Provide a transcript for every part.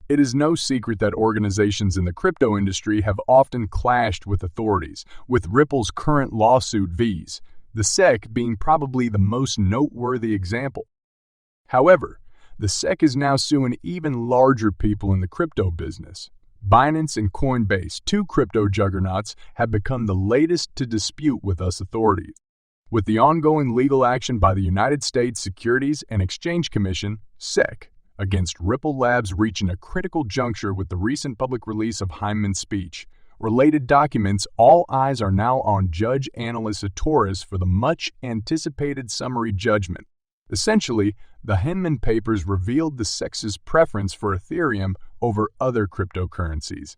It is no secret that organizations in the crypto industry have often clashed with authorities, with Ripple's current lawsuit vs. the SEC being probably the most noteworthy example. However, the SEC is now suing even larger people in the crypto business. Binance and Coinbase, two crypto juggernauts, have become the latest to dispute with us authorities. With the ongoing legal action by the United States Securities and Exchange Commission, SEC, against Ripple Labs reaching a critical juncture with the recent public release of Hyman's speech. Related documents, all eyes are now on Judge Annalise Torres for the much-anticipated summary judgment. Essentially, the Hyman papers revealed the SEC's preference for Ethereum over other cryptocurrencies.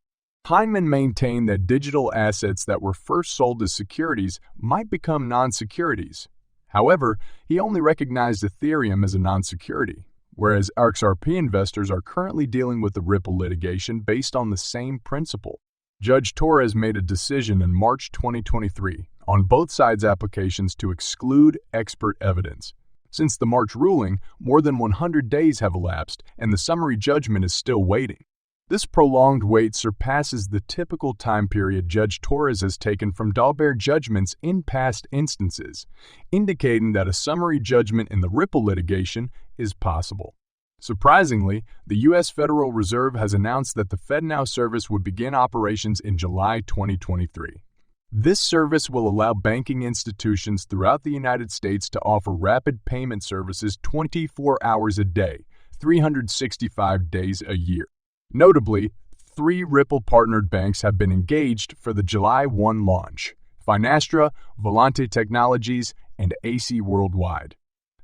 Hyman maintained that digital assets that were first sold as securities might become non-securities. However, he only recognized Ethereum as a non-security, whereas XRP investors are currently dealing with the Ripple litigation based on the same principle. Judge Torres made a decision in March 2023 on both sides' applications to exclude expert evidence. Since the March ruling, more than 100 days have elapsed, and the summary judgment is still waiting. This prolonged wait surpasses the typical time period Judge Torres has taken from Dalbert judgments in past instances, indicating that a summary judgment in the Ripple litigation is possible. Surprisingly, the U.S. Federal Reserve has announced that the FedNow service would begin operations in July 2023. This service will allow banking institutions throughout the United States to offer rapid payment services 24 hours a day, 365 days a year. Notably, 3 Ripple-partnered banks have been engaged for the July 1 launch: Finastra, Volante Technologies, and AC Worldwide.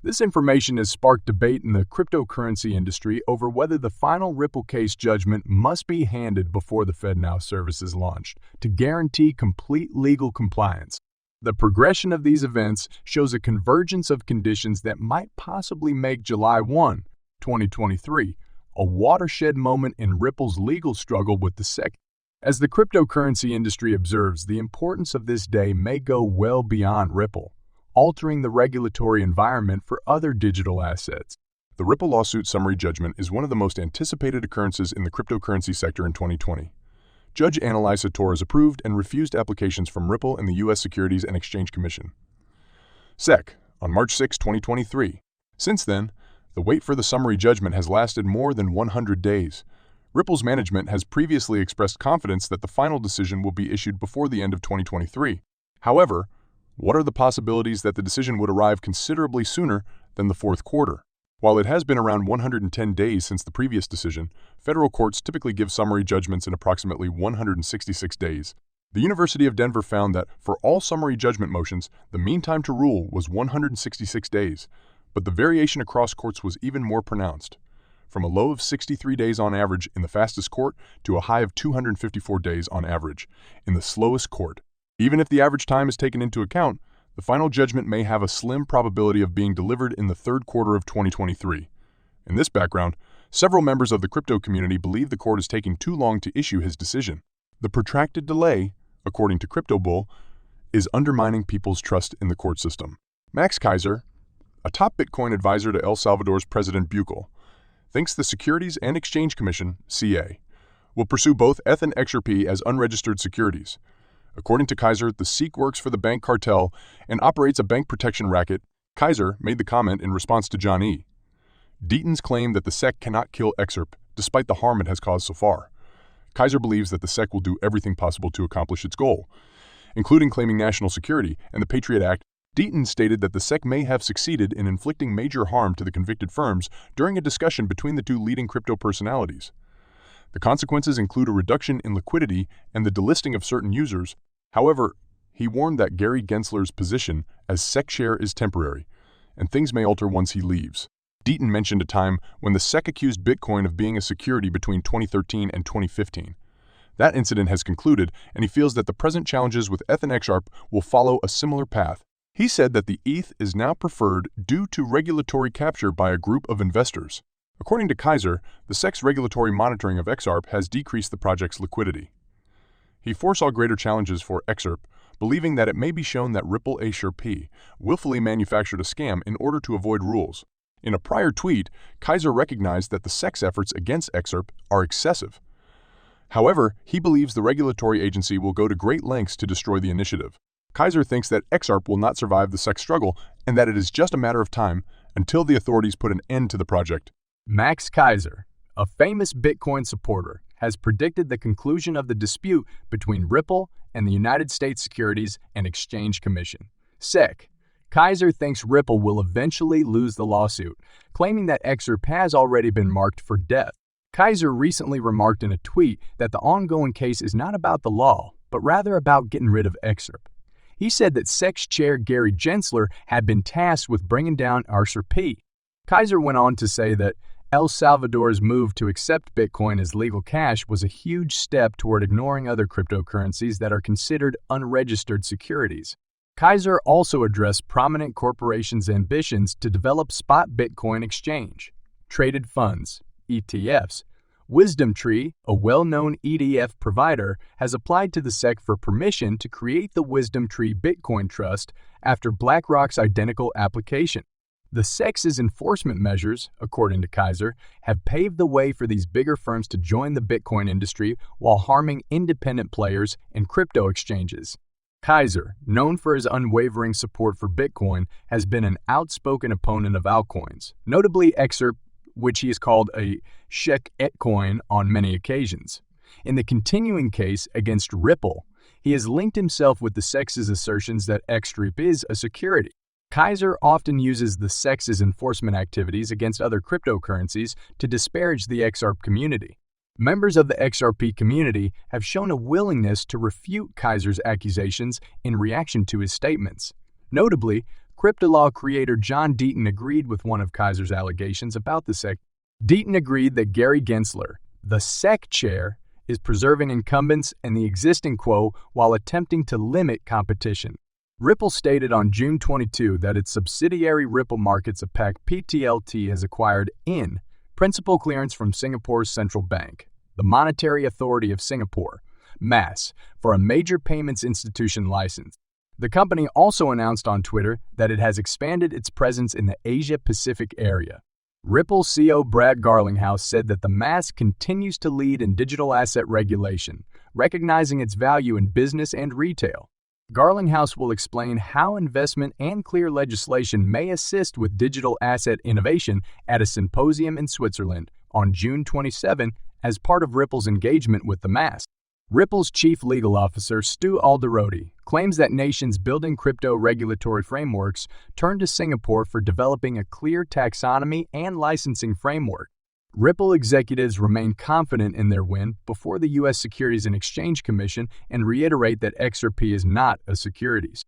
This information has sparked debate in the cryptocurrency industry over whether the final Ripple case judgment must be handed before the FedNow service is launched to guarantee complete legal compliance. The progression of these events shows a convergence of conditions that might possibly make July 1, 2023, a watershed moment in Ripple's legal struggle with the SEC. As the cryptocurrency industry observes, the importance of this day may go well beyond Ripple, altering the regulatory environment for other digital assets. The Ripple lawsuit summary judgment is one of the most anticipated occurrences in the cryptocurrency sector in 2020. Judge Annalise Torres approved and refused applications from Ripple and the U.S. Securities and Exchange Commission. SEC, on March 6, 2023. Since then, the wait for the summary judgment has lasted more than 100 days. Ripple's management has previously expressed confidence that the final decision will be issued before the end of 2023. However, what are the possibilities that the decision would arrive considerably sooner than the fourth quarter? While it has been around 110 days since the previous decision, federal courts typically give summary judgments in approximately 166 days. The University of Denver found that for all summary judgment motions, the mean time to rule was 166 days, but the variation across courts was even more pronounced, from a low of 63 days on average in the fastest court to a high of 254 days on average in the slowest court. Even if the average time is taken into account, the final judgment may have a slim probability of being delivered in the third quarter of 2023. In this background, several members of the crypto community believe the court is taking too long to issue his decision. The protracted delay, according to CryptoBull, is undermining people's trust in the court system. Max Keiser, a top Bitcoin advisor to El Salvador's President Bukele, thinks the Securities and Exchange Commission, CA, will pursue both ETH and XRP as unregistered securities. According to Keiser, the SEC works for the bank cartel and operates a bank protection racket. Keiser made the comment in response to John E. Deaton's claim that the SEC cannot kill XRP, despite the harm it has caused so far. Keiser believes that the SEC will do everything possible to accomplish its goal, including claiming national security and the Patriot Act. Deaton stated that the SEC may have succeeded in inflicting major harm to the convicted firms during a discussion between the two leading crypto personalities. The consequences include a reduction in liquidity and the delisting of certain users. However, he warned that Gary Gensler's position as SEC chair is temporary, and things may alter once he leaves. Deaton mentioned a time when the SEC accused Bitcoin of being a security between 2013 and 2015. That incident has concluded, and he feels that the present challenges with ETH and XRP will follow a similar path. He said that the ETH is now preferred due to regulatory capture by a group of investors. According to Keiser, the SEC's regulatory monitoring of XRP has decreased the project's liquidity. He foresaw greater challenges for XRP, believing that it may be shown that Ripple XRP willfully manufactured a scam in order to avoid rules. In a prior tweet, Kaiser recognized that the SEC's efforts against XRP are excessive. However, he believes the regulatory agency will go to great lengths to destroy the initiative. Kaiser thinks that XRP will not survive the SEC struggle and that it is just a matter of time until the authorities put an end to the project. Max Kaiser, a famous Bitcoin supporter, has predicted the conclusion of the dispute between Ripple and the United States Securities and Exchange Commission, SEC. Kaiser thinks Ripple will eventually lose the lawsuit, claiming that XRP has already been marked for death. Kaiser recently remarked in a tweet that the ongoing case is not about the law, but rather about getting rid of XRP. He said that SEC's chair Gary Gensler had been tasked with bringing down XRP. Kaiser went on to say that El Salvador's move to accept Bitcoin as legal cash was a huge step toward ignoring other cryptocurrencies that are considered unregistered securities. Kaiser also addressed prominent corporations' ambitions to develop spot Bitcoin exchange, traded funds, ETFs. WisdomTree, a well-known ETF provider, has applied to the SEC for permission to create the WisdomTree Bitcoin Trust after BlackRock's identical application. The SEC's enforcement measures, according to Kaiser, have paved the way for these bigger firms to join the Bitcoin industry while harming independent players and crypto exchanges. Kaiser, known for his unwavering support for Bitcoin, has been an outspoken opponent of altcoins, notably XRP, which he has called a sheik-coin on many occasions. In the continuing case against Ripple, he has linked himself with the SEC's assertions that XRP is a security. Kaiser often uses the SEC's enforcement activities against other cryptocurrencies to disparage the XRP community. Members of the XRP community have shown a willingness to refute Kaiser's accusations in reaction to his statements. Notably, CryptoLaw creator John Deaton agreed with one of Kaiser's allegations about the SEC. Deaton agreed that Gary Gensler, the SEC chair, is preserving incumbents and the existing quo while attempting to limit competition. Ripple stated on June 22 that its subsidiary Ripple Markets APAC PTLT has acquired principal clearance from Singapore's central bank, the Monetary Authority of Singapore, MAS, for a major payments institution license. The company also announced on Twitter that it has expanded its presence in the Asia-Pacific area. Ripple CEO Brad Garlinghouse said that the MAS continues to lead in digital asset regulation, recognizing its value in business and retail. Garlinghouse will explain how investment and clear legislation may assist with digital asset innovation at a symposium in Switzerland on June 27 as part of Ripple's engagement with the MAS. Ripple's chief legal officer, Stu Alderoty, claims that nations building crypto regulatory frameworks turn to Singapore for developing a clear taxonomy and licensing framework. Ripple executives remain confident in their win before the U.S. Securities and Exchange Commission and reiterate that XRP is not a securities.